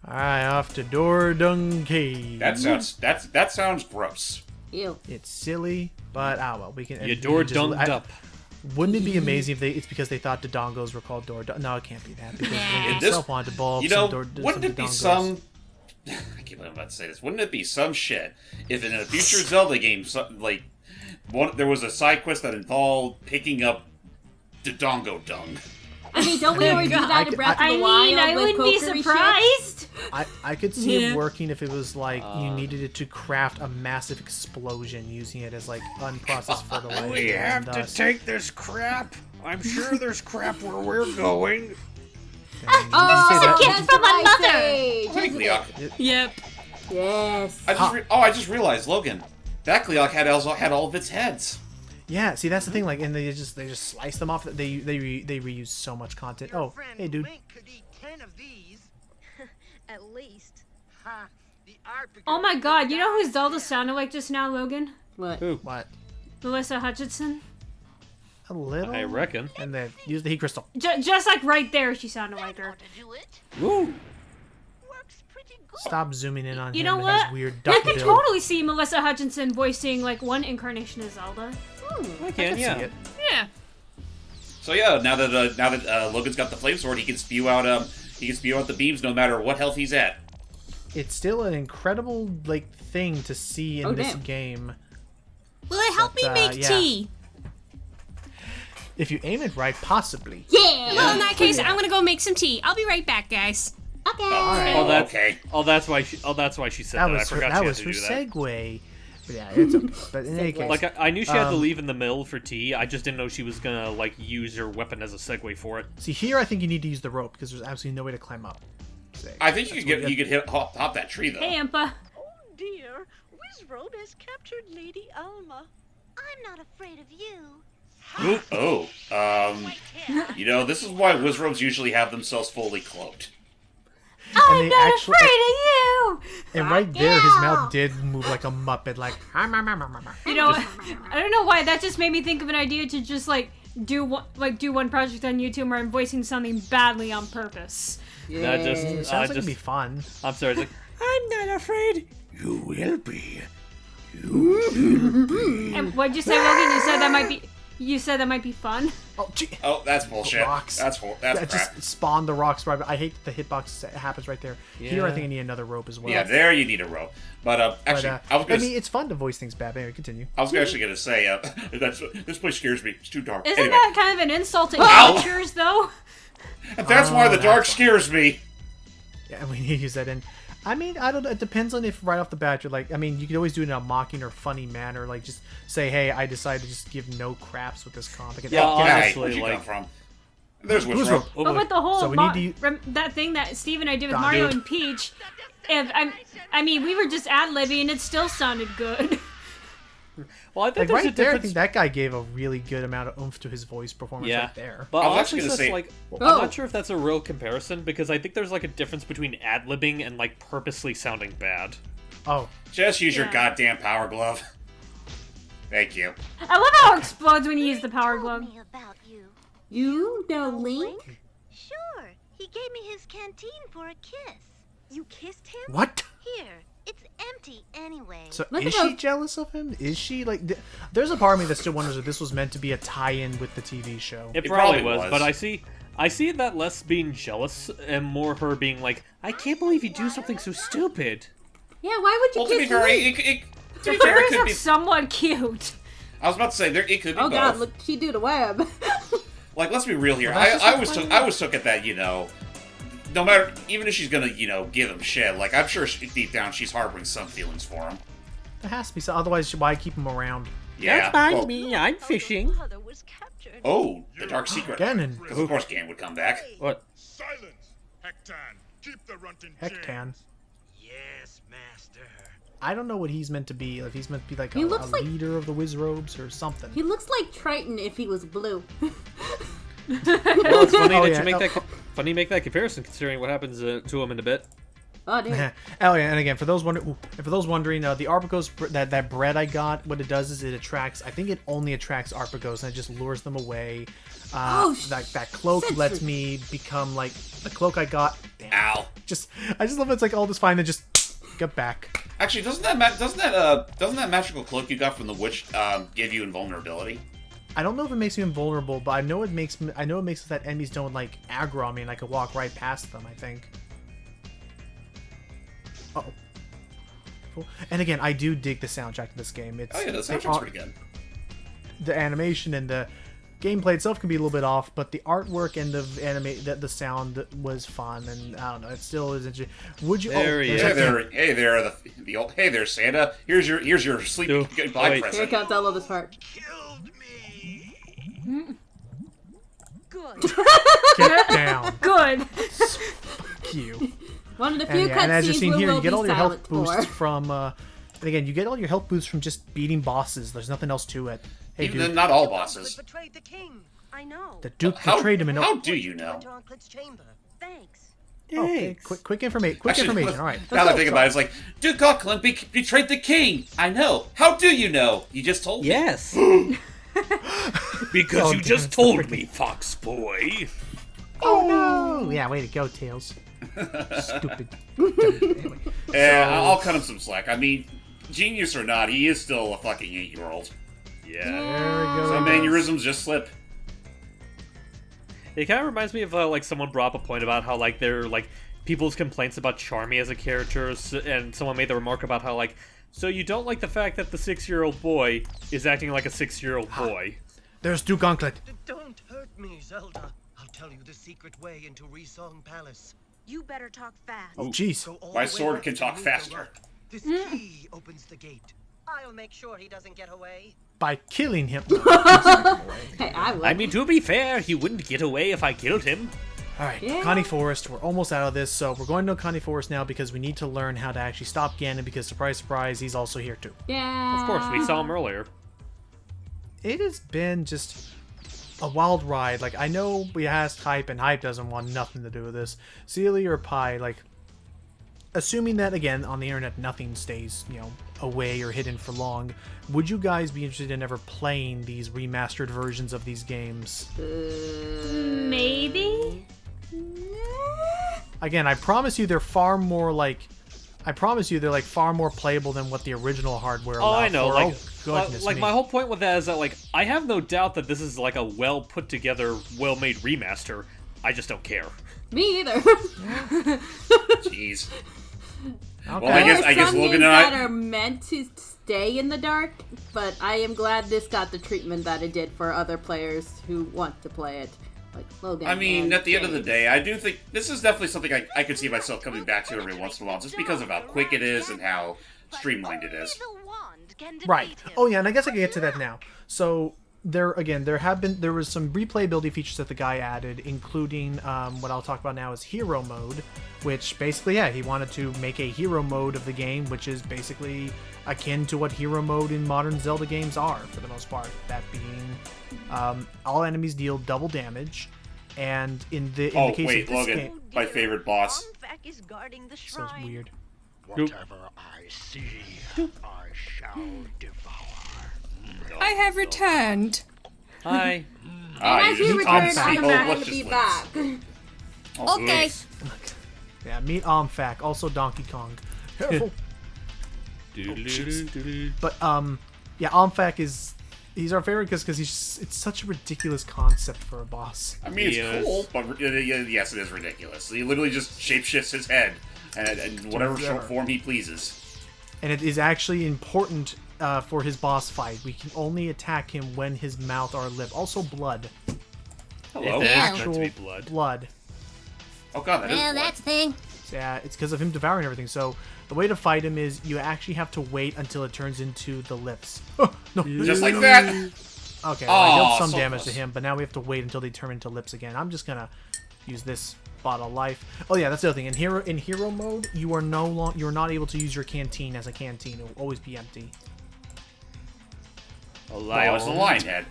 Alright, off to Dordung Cave. That sounds gross. Ew. It's silly, but well, we can. You door-dunged up. Wouldn't it be amazing if it's because they thought Dodongos were called No, it can't be that because they themselves wanted to bulb wouldn't it be some? I can't believe I'm about to say this. Wouldn't it be some shit if in a future Zelda game, there was a side quest that involved picking up Dodongo dung? I mean, don't we already do that in Breath of the Wild? I wouldn't be surprised. I could see it working if it was like you needed it to craft a massive explosion using it as like unprocessed fertilizer. We have to take this crap. I'm sure there's crap where we're going. Oh, it's a gift from my mother. Hey, Cleoc. Yep. Yes. I just realized, Logan, that Cleoc had all of its heads. Yeah, see that's the thing. Like, and they just slice them off. They reuse so much content. Oh, hey, dude. Could eat 10 of these. At least. Ha, the Arpiger Oh my god, you know who Zelda sounded like just now, Logan? What? Who? What? Melissa Hutchinson. A little. I reckon. And then use the heat crystal. Just like right there, she sounded like her. To do it. Woo! Works pretty good. Stop zooming in on You him know and what? his weird I duck can bill. totally see Melissa Hutchinson voicing like one incarnation of Zelda. I can, yeah. See it. Yeah. So yeah, now that Logan's got the flame sword, he can spew out the beams no matter what health he's at. It's still an incredible thing to see in this game. Will it help me make yeah. tea? If you aim it right, possibly. Yeah. Well, in that case, I'm gonna go make some tea. I'll be right back, guys. Okay. Okay. That's why she said that. I forgot that she was had her to do that. segue. But yeah, it's okay. But in any case, Like I knew she had to leave in the middle for tea. I just didn't know she was gonna use her weapon as a segue for it. see here, I think you need to use the rope because there's absolutely no way to climb up. I think you could hop that tree though. Hey, Impa. Oh dear, Wizrobe has captured Lady Alma. I'm not afraid of you. This is why Wizrobes usually have themselves fully cloaked. I'm not afraid of you. And right there, his mouth did move like a muppet, like. You know, I don't know why that just made me think of an idea to just do one project on YouTube where I'm voicing something badly on purpose. Yeah. That just It sounds like it'd be fun. I'm sorry. It's like, I'm not afraid. You will be. And what'd you say, Logan? You said that might be fun. Oh, gee. Oh, that's bullshit. Rocks. That's crap. Just spawn the rocks. Right. I hate the hitbox that happens right there. Here, I think I need another rope as well. Yeah, there you need a rope. But actually, it's fun to voice things bad. Anyway, continue. I was actually gonna say this place scares me. It's too dark. Isn't Anyway, that kind of an insult to amateurs, though? that's why the dark scares me. Yeah, we need to use that in. I mean, I don't know. It depends on if right off the bat you're like, I mean, you could always do it in a mocking or funny manner. Like, just say, hey, I decided to just give no craps with this comic. Yeah, honestly, where'd you like- come from? There's Who's Wizrobe. But with the whole So we need that thing that Steve and I did with Don, Mario dude. and Peach, I mean, we were just ad-libbing and it still sounded good. Well, I think Like there's a right there, I difference. think that guy gave a really good amount of oomph to his voice performance right there. But I was honestly, actually that's gonna like, Oh. I'm not sure if that's a real comparison because I think there's a difference between ad-libbing and purposely sounding bad. Oh, Just use your Yeah. goddamn power glove. Thank you. I love how it explodes when you use the power glove. Me about you. You know Link? Sure, he gave me his canteen for a kiss. You kissed him? what? Here, it's empty anyway. So Look is at she those- jealous of him? Is she there's a part of me that still wonders if this was meant to be a tie-in with the TV show. It It probably probably was, was. but I see that less being jealous and more her being like, I can't believe you do something so stupid. Yeah, why would you Well, to be kiss fair, Link? to The be fair, it fairies could are be. somewhat cute. I was about to say it could be Oh both. god, look, she do the web. Like, let's be real here. Well, that's I just always took it that no matter, even if she's gonna give him shit, like I'm sure deep down she's harboring some feelings for him. There has to be some. Otherwise, why keep him around? Yeah. well- me. I'm fishing. Mother was captured. Oh, the dark secret. Ganon. Because of course Gan would come back. What? Silence! Hectan, keep the runt in Hectan. chains. Yes, master. I don't know what he's meant to be. If he's meant to be like He a looks like- leader of the Wizrobes or something. He looks like Triton if he was blue. Well, it's funny Oh, that yeah. you make that. Funny you make that comparison, considering what happens to him in a bit. Oh, dude. Oh yeah, and again, for those wondering, the Arpagos, that bread I got, what it does is it attracts. I think it only attracts Arpagos, and it just lures them away. That cloak lets me become like the cloak I got. Damn. Ow. I just love it's like all this fine, then just get back. Actually, doesn't that magical cloak you got from the witch give you invulnerability? I don't know if it makes me invulnerable, but I know it makes it so that enemies don't like aggro on me, and I can walk right past them. I think. Uh-oh. Cool. And again, I do dig the soundtrack of this game. It's, Oh yeah, the soundtrack's pretty good. The animation and the gameplay itself can be a little bit off, but the artwork and the sound was fun, and I don't know, it still is interesting. Would you? Hey there, Santa. Here's your sleep goodbye Here present. comes all of this part. Killed me. Good. Get down. Good. Fuck you. One of the few And as you're cutscenes seeing we here, will you get be all your health silent boosts for. from. And again, you get all your health boosts from just beating bosses. There's nothing else to it. Hey, Even dude. then, not all bosses. Betrayed the king. I know. The Duke How- betrayed him. How do you know? To Uncle's chamber. Thanks. Okay, quick information. Actually, All right. Now that I think about it, it's like, Duke Auckland betrayed the king. I know. How do you know? You just told me. Yes. Because Oh, you damn, just it's told me, Fox Boy. Oh no! Yeah, way to go, Tails. Stupid. Anyway. Yeah, I'll cut him some slack. I mean, genius or not, he is still a fucking 8-year-old. Yeah. There we go. Some mannerisms just slip. It kind of reminds me of like someone brought up a point about how like they're like people's complaints about Charmy as a character, and someone made the remark about how like, so you don't like the fact that the 6-year-old boy is acting like a 6-year-old boy. There's Duke Gauntlet. Don't hurt me, Zelda. I'll tell you the secret way into Resong Palace. You better talk fast. Oh, jeez. Go all My the way sword up can to talk the faster. rock. This key opens the gate. I'll make sure he doesn't get away. By killing him. Hey, I would. I mean, to be fair, he wouldn't get away if I killed him. All right, Yeah. Connie Forest. We're almost out of this, so we're going to Connie Forest now because we need to learn how to actually stop Ganon. Because surprise, surprise, he's also here too. Yeah. Of course, we saw him earlier. It has been just a wild ride. Like, I know we asked Hype, and Hype doesn't want nothing to do with this. Celia or Pi, like, assuming that, again, on the internet, nothing stays, away or hidden for long, would you guys be interested in ever playing these remastered versions of these games? Maybe. Again, I promise you they're far more, far more playable than what the original hardware allowed Oh, I know. for. Like, Goodness like me. my whole point with that is that like I have no doubt that this is like a well put together, well made remaster. I just don't care. Me either. Jeez. Okay. Well, I guess There are some Logan games and that I. are meant to stay in the dark, but I am glad this got the treatment that it did for other players who want to play it, like Logan. I mean, and at the end of the James. day, I do think this is definitely something I could see myself coming back to every once in a while, just because of how quick it is and how streamlined it is. Right. Oh yeah, and I guess I can get to that now. So there was some replayability features that the guy added, including what I'll talk about now is hero mode, which basically, yeah, he wanted to make a hero mode of the game, which is basically akin to what hero mode in modern Zelda games are for the most part. That being, all enemies deal double damage, and in the case wait, of this Logan, game, my favorite boss. Is guarding the so it's shrine. weird. Whatever I see, I shall devour. I have returned. Hi. As you just return, Omfak. I'm Oh, happy let's to be just back. Oh, Okay. oops. Yeah, meet Omfak, also Donkey Kong. Careful. But yeah, Omfak he's our favorite because it's such a ridiculous concept for a boss. I mean, it's Yes. cool, but yes, it is ridiculous. He literally just shapeshifts his head and whatever short form he pleases. And it is actually important for his boss fight. We can only attack him when his mouth or lip. Also blood. Hello. If it is meant Actual to be blood. blood. Oh god, that is Well, blood. that's the thing. So, yeah, it's because of him devouring everything. So the way to fight him is you actually have to wait until it turns into the lips. Oh, no. Just like that. Okay, well, I dealt Aw, some so damage close. to him, but now we have to wait until they turn into lips again. I'm just gonna use this bottle of life. Oh yeah, that's the other thing. In hero mode, you are not able to use your canteen as a canteen. It will always be empty. Oh, it's the lion head.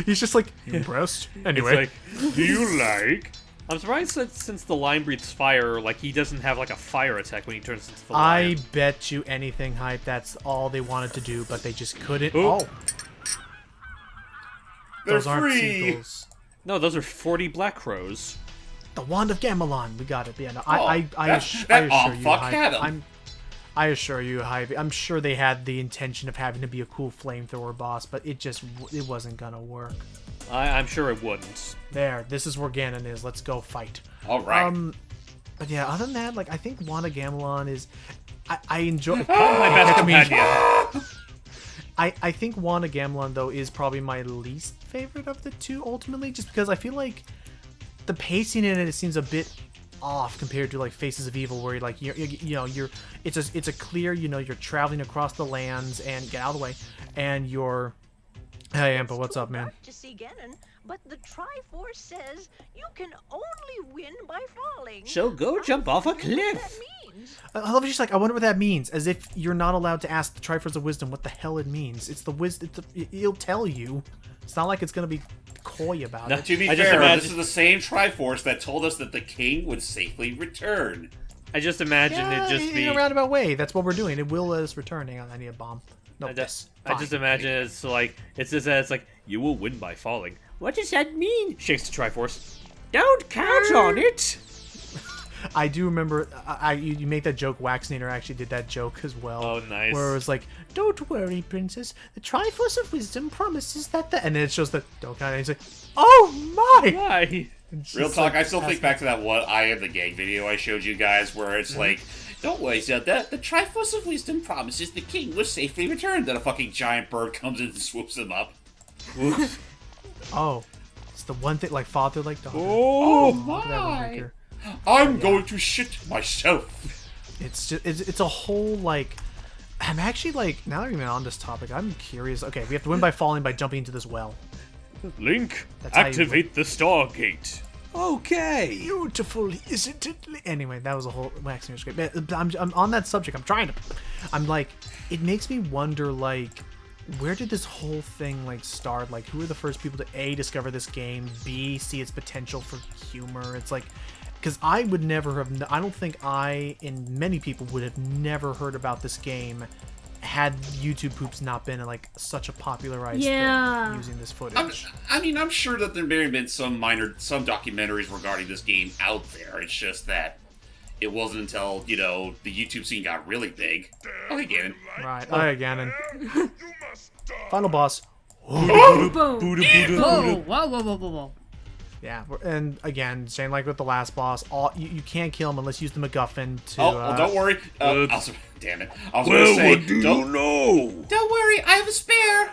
He's just like impressed. It's Anyway, like, do you like I'm surprised that since the line breathes fire, like, he doesn't have, like, a fire attack when he turns into the I lion. bet you anything, Hype, that's all they wanted to do, but they just couldn't. Ooh. Oh. They're Those aren't free. seagulls. No, those are 40 black crows. The Wand of Gamelon. We got it. Yeah, no, that assure you, fuck Hype, had 'em. I assure you, Hype, I'm sure they had the intention of having to be a cool flamethrower boss, but it wasn't gonna work. I'm sure it wouldn't. There, this is where Ganon is. Let's go fight. All right. But yeah, other than that, like, I think Wand of Gamelon is... I enjoy... My best companion. I think Wand of Gamelon, though, is probably my least favorite of the two, ultimately, just because I feel like the pacing in it seems a bit off compared to, like, Faces of Evil, where it's a clear, you're traveling across the lands, and get out of the way, and you're... Hey, Ampa, what's up, man? To see Ganon, but the Triforce says you can only win by falling. So go jump off a cliff. That means. I love it. She's like, I wonder what that means. As if you're not allowed to ask the Triforce of Wisdom what the hell it means. It's the wisdom. It'll tell you. It's not like it's gonna be coy about it. To be I just fair, imagine- this is the same Triforce that told us that the king would safely return. I just imagine Yeah, it just be... in a roundabout way. That's what we're doing. It will let us return. Hang on, I need a bomb. No, I this. just imagine it's like, it's like, you will win by falling. What does that mean? Shakes the Triforce. Don't count on it. I do remember. You make that joke. Waxnator actually did that joke as well. Oh, nice. Where it was like, "Don't worry, princess. The Triforce of Wisdom promises that the..." And then it shows that don't count. And he's like, "Oh my!" Why? Real talk, I still think back to that What I Am the Gang video I showed you guys, where it's like, don't worry, Zelda, the Triforce of Wisdom promises the king will safely return. Then a fucking giant bird comes in and swoops him up. Oh, it's the one thing, like father, like daughter. Oh Look at that my! maker. I'm going to shit myself. It's just it's a whole like. I'm actually like, now that we're even on this topic, I'm curious. Okay, we have to win by falling by jumping into this well. Link, That's how you activate the Stargate. Okay. Beautiful, isn't it? Anyway, that was a whole waxing script. But I'm on that subject. I'm like, it makes me wonder, like, where did this whole thing like start? Like, who were the first people to A, discover this game, B, see its potential for humor? It's like, because I would never have. I don't think I and many people would have never heard about this game had YouTube Poops not been like such a popularized thing using this footage. I'm sure that there may have been some documentaries regarding this game out there. It's just that it wasn't until, the YouTube scene got really big. Oh, hey, Ganon. Right. Oh, yeah, Ganon. Final boss. Boom. Whoa, whoa, whoa, whoa, whoa, whoa. Yeah, and again, same like with the last boss, you can't kill him unless you use the MacGuffin to... well, don't worry. Damn it. I was going to say, don't worry, I have a spare.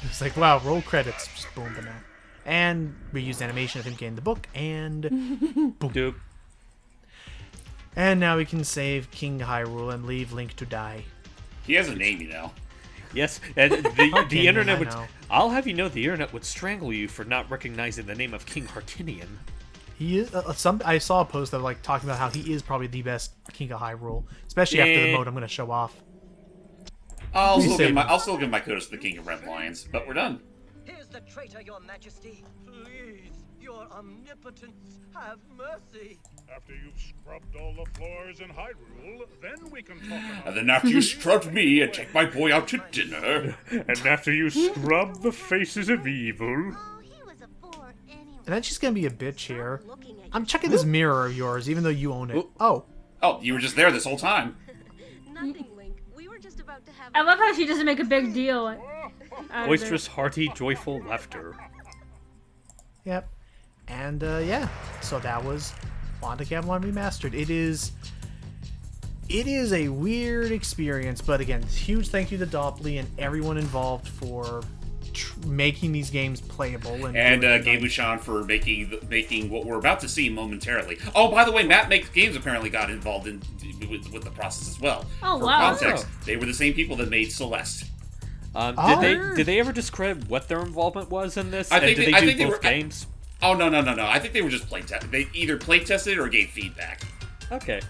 It's like, wow, roll credits. Just boom, banana. And reused animation of him getting the book, and boom. Doop. And now we can save King Hyrule and leave Link to die. He has a name, Yes, and the internet would... know. I'll have you know the internet would strangle you for not recognizing the name of King Hartinian. He is I saw a post of like talking about how he is probably the best King of Hyrule, especially after the mode I'm going to show off. I'll still give my kudos to the King of Red Lions, but we're done. Here's the traitor, your majesty. Please, your omnipotence, have mercy. After you've scrubbed all the floors in Hyrule, then we can talk about... And then after you scrubbed me and take my boy out to dinner. And after you scrub the faces of evil... Oh, he was a bore anyway. And then she's going to be a bitch here. I'm checking this mirror of yours, even though you own it. Oh. Oh, you were just there this whole time. Nothing, Link. We were just about to have... I love how she doesn't make a big deal out of it. Boisterous, hearty, joyful laughter. Yep. And, yeah. So that was Wand of Gamelon Remastered. It is a weird experience, but again, huge thank you to Dopply and everyone involved for making these games playable. And Gamelon for making what we're about to see momentarily. Oh, by the way, Matt Makes Games apparently got involved with the process as well. Oh, for wow. context, they were the same people that made Celeste. Did they ever describe what their involvement was in this? Did they do both games? Oh, no. I think they were just playtesting. They either playtested or gave feedback. Okay.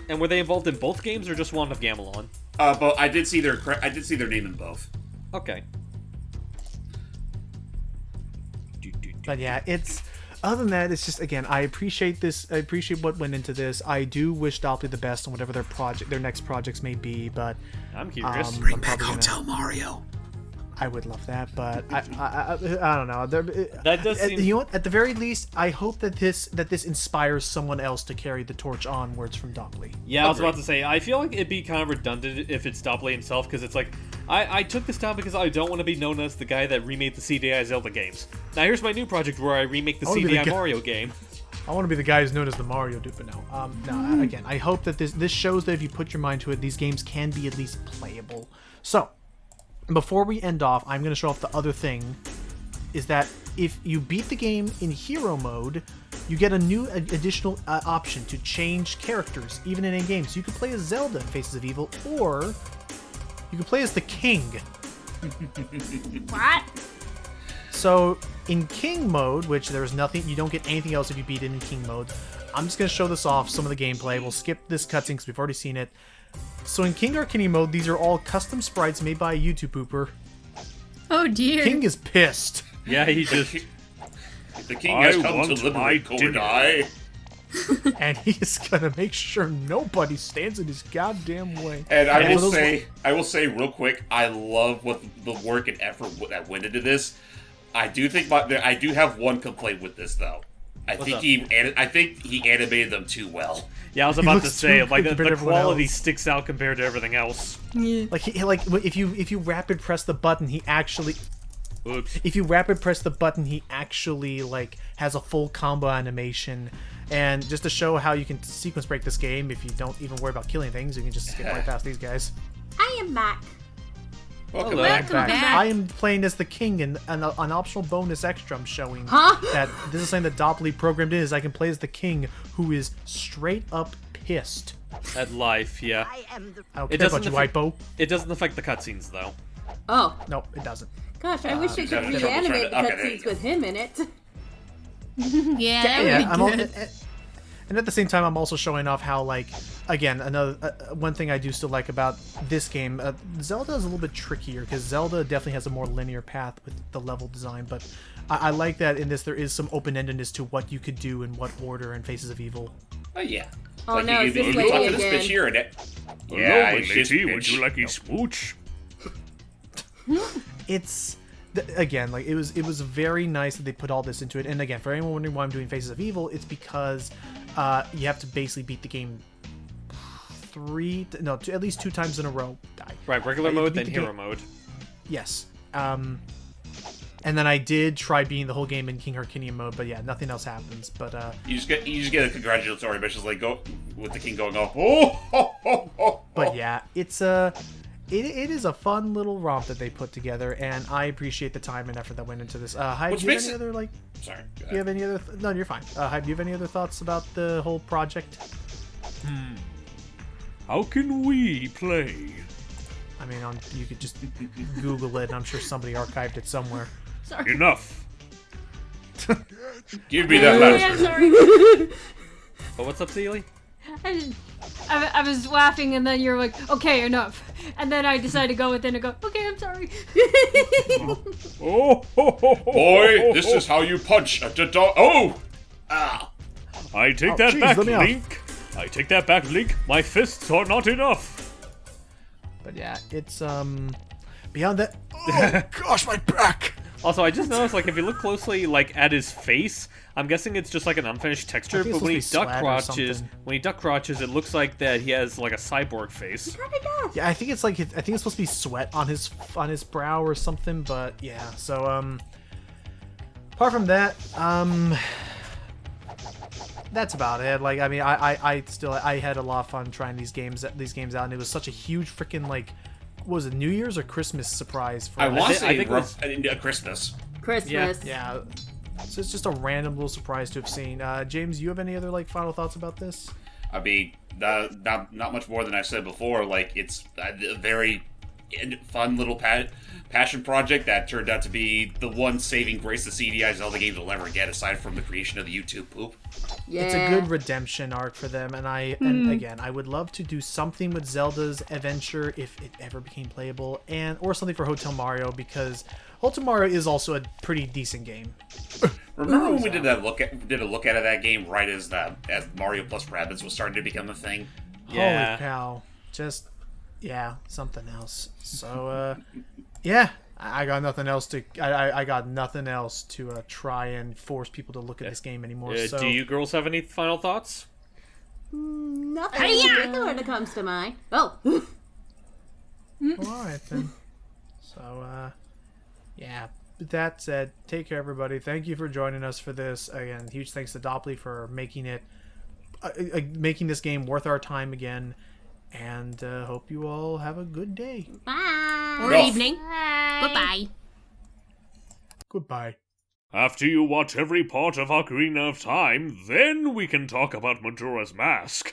And were they involved in both games or just Wand of Gamelon? But I did see their name in both. Okay. But yeah, it's other than that, it's just again, I appreciate this. I appreciate what went into this. I do wish Dopply the best on whatever their next projects may be. But I'm curious. Bring back Hotel Mario. I would love that, but I don't know. That does seem... You know what? At the very least, I hope that this inspires someone else to carry the torch onwards from Dopply. Yeah, I was about to say, I feel like it'd be kind of redundant if it's Dopply himself, because it's like, I took this down because I don't want to be known as the guy that remade the CDI Zelda games. Now here's my new project where I remake the CDI Mario game. I want to be the guy who's known as the Mario dude, but no. Again, I hope that this shows that if you put your mind to it, these games can be at least playable. So, before we end off, I'm going to show off the other thing, is that if you beat the game in hero mode, you get a new additional option to change characters, even in in-game. So you can play as Zelda in Faces of Evil, or you can play as the King. What? So in King mode, which there's nothing, you don't get anything else if you beat it in King mode. I'm just going to show this off, some of the gameplay. We'll skip this cutscene because we've already seen it. So in King Arcane mode, these are all custom sprites made by a YouTube pooper. Oh dear. King is pissed. Yeah, he just... The king has come to liberate Kodai. And he's gonna make sure nobody stands in his goddamn way. And I will say real quick, I love what the work and effort that went into this. I do have one complaint with this though. I think he animated them too well. Yeah, I was about to say, like, the quality sticks out compared to everything else. Yeah. Like if you rapid press the button, he actually... Oops. If you rapid press the button, he actually, like, has a full combo animation. And just to show how you can sequence break this game, if you don't even worry about killing things, you can just skip right past these guys. I am back. Welcome back. I am playing as the king, and an optional bonus extra I'm showing that this is something that Dopply programmed in, is I can play as the king, who is straight up pissed At life, yeah. I am the I don't care about you, Hypo. It doesn't affect the cutscenes, though. Oh. No, it doesn't. Gosh, I wish they could reanimate the cutscenes with him in it. Yeah, that would be good. And at the same time, I'm also showing off how, like, again, another one thing I do still like about this game, Zelda is a little bit trickier, because Zelda definitely has a more linear path with the level design, but I like that in this there is some open-endedness to what you could do in what order in Faces of Evil. Oh, yeah. Oh, like no, you it's this talk lady to this bitch again. here and it. Yeah, it's just would you like a smooch? It's... Again, like, it was very nice that they put all this into it. And again, for anyone wondering why I'm doing Faces of Evil, it's because you have to basically beat the game at least 2 times in a row. Right, regular mode, then hero mode. Yes. And then I did try beating the whole game in King Arcanium mode, but yeah, nothing else happens. But you just get a congratulatory mission, like go with the king going off. Oh. But yeah, it's it is a fun little romp that they put together, and I appreciate the time and effort that went into this. Hyde, do you have any other, like... Sorry. Do you have any other... No, you're fine. Hyde, do you have any other thoughts about the whole project? How can we play? I mean, you could just Google it, and I'm sure somebody archived it somewhere. Sorry. Enough. Give me that last I'm one. sorry. But what's up, Sealy? I was laughing, and then you're like, okay, enough. And then I decided to go within and go, okay, I'm sorry. Oh, Boy, this is how you punch a dog. Oh! Ah! I take that back, Link. I take that back, Link. My fists are not enough. But yeah, it's beyond that. Oh gosh, my back. Also, I just noticed, like, if you look closely, like, at his face, I'm guessing it's just like an unfinished texture. But when he duck crouches, it looks like that he has like a cyborg face. Yeah, I think it's supposed to be sweat on his brow or something. But yeah, so apart from that, that's about it. Like, I mean, I had a lot of fun trying these games out, and it was such a huge freaking, like, what was it, New Year's or Christmas surprise for I want to say it was Christmas. Christmas. Yeah. So it's just a random little surprise to have seen. James, you have any other, like, final thoughts about this? I mean, not much more than I said before. Like, it's a very fun little passion project that turned out to be the one saving grace the CDI Zelda games will ever get, aside from the creation of the YouTube poop. Yeah. It's a good redemption arc for them, and and again, I would love to do something with Zelda's adventure if it ever became playable, or something for Hotel Mario, because Hotel Mario is also a pretty decent game. Remember when we did a look at that game right as Mario plus Rabbids was starting to become a thing? Yeah. Holy cow. Just, yeah, something else. So, yeah, I got nothing else to. I got nothing else to try and force people to look at this game anymore. So, do you girls have any final thoughts? Nothing in particular that comes to mind. Oh. Well, all right then. So, yeah. With that said, take care, everybody. Thank you for joining us for this. Again, huge thanks to Dopply for making this game worth our time again. And hope you all have a good day. Bye. Or evening. Goodbye. Goodbye. After you watch every part of Ocarina of Time, then we can talk about Majora's Mask.